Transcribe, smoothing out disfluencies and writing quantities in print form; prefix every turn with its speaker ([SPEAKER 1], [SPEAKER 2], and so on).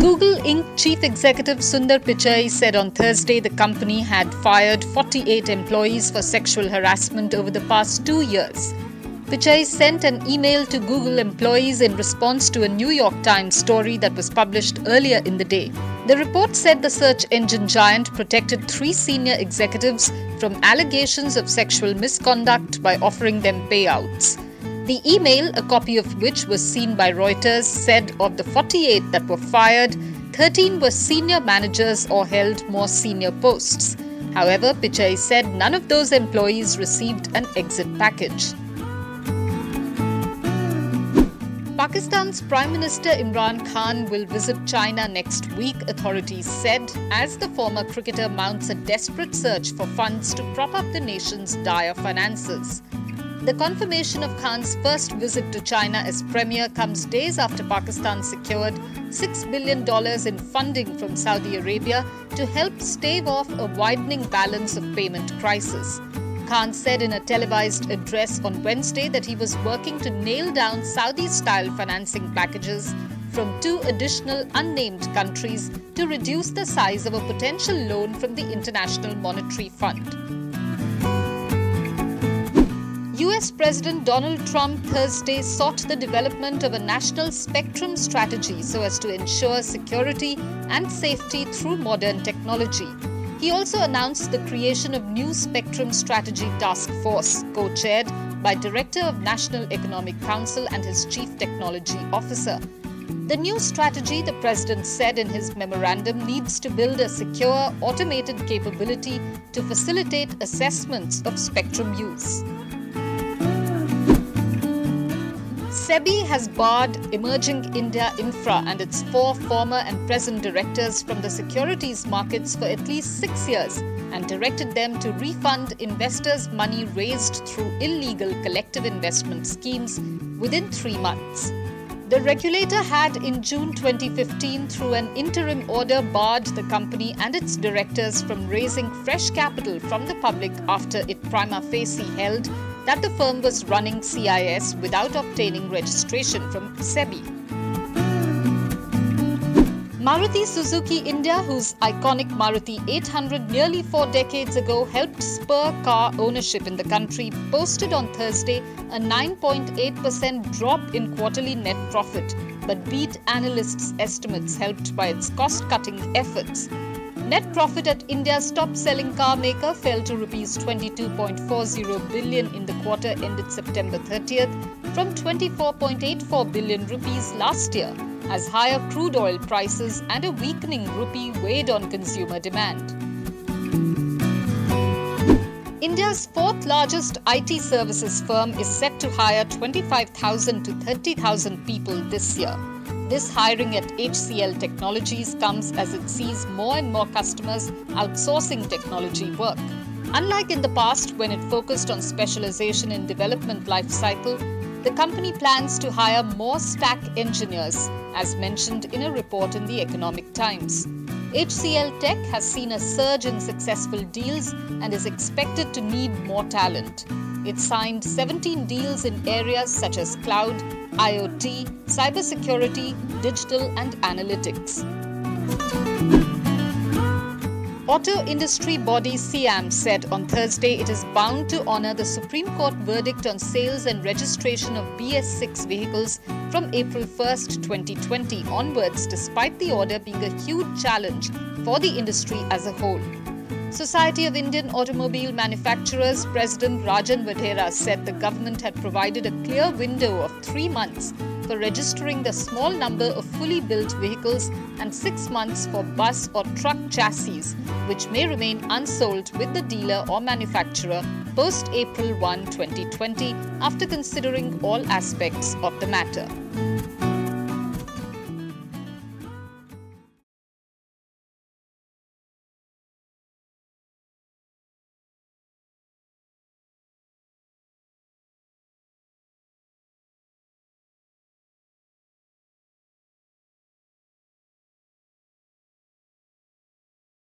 [SPEAKER 1] Google Inc. Chief Executive Sundar Pichai said on Thursday the company had fired 48 employees for sexual harassment over the past 2 years. Pichai sent an email to Google employees in response to a New York Times story that was published earlier in the day. The report said the search engine giant protected 3 senior executives from allegations of sexual misconduct by offering them payouts. The email, a copy of which was seen by Reuters, said of the 48 that were fired, 13 were senior managers or held more senior posts. However, Pichai said none of those employees received an exit package. Pakistan's Prime Minister Imran Khan will visit China next week, authorities said, as the former cricketer mounts a desperate search for funds to prop up the nation's dire finances. The confirmation of Khan's first visit to China as Premier comes days after Pakistan secured $6 billion in funding from Saudi Arabia to help stave off a widening balance of payment crisis. Khan said in a televised address on Wednesday that he was working to nail down Saudi-style financing packages from 2 additional unnamed countries to reduce the size of a potential loan from the International Monetary Fund. US President Donald Trump Thursday sought the development of a national spectrum strategy so as to ensure security and safety through modern technology. He also announced the creation of new Spectrum Strategy Task Force, co-chaired by Director of National Economic Council and his Chief Technology Officer. The new strategy, the president said in his memorandum, needs to build a secure, automated capability to facilitate assessments of spectrum use. Sebi has barred Emerging India Infra and its 4 former and present directors from the securities markets for at least 6 years and directed them to refund investors' money raised through illegal collective investment schemes within 3 months. The regulator had in June 2015, through an interim order, barred the company and its directors from raising fresh capital from the public after it prima facie held that the firm was running CIS without obtaining registration from Sebi. Maruti Suzuki India, whose iconic Maruti 800 nearly 4 decades ago helped spur car ownership in the country, posted on Thursday a 9.8% drop in quarterly net profit, but beat analysts' estimates helped by its cost-cutting efforts. Net profit at India's top-selling car maker fell to Rs 22.40 billion in the quarter ended September 30th from 24.84 billion rupees last year, as higher crude oil prices and a weakening rupee weighed on consumer demand. India's 4th largest IT services firm is set to hire 25,000 to 30,000 people this year. This hiring at HCL Technologies comes as it sees more and more customers outsourcing technology work. Unlike in the past, when it focused on specialization in development life cycle, the company plans to hire more stack engineers, as mentioned in a report in the Economic Times. HCL Tech has seen a surge in successful deals and is expected to need more talent. It signed 17 deals in areas such as cloud, IoT, cybersecurity, digital and analytics. Auto industry body SIAM said on Thursday it is bound to honor the Supreme Court verdict on sales and registration of BS6 vehicles from April 1st, 2020 onwards, despite the order being a huge challenge for the industry as a whole. Society of Indian Automobile Manufacturers President Rajan Vadhera said the government had provided a clear window of 3 months for registering the small number of fully built vehicles and 6 months for bus or truck chassis, which may remain unsold with the dealer or manufacturer post April 1, 2020, after considering all aspects of the matter.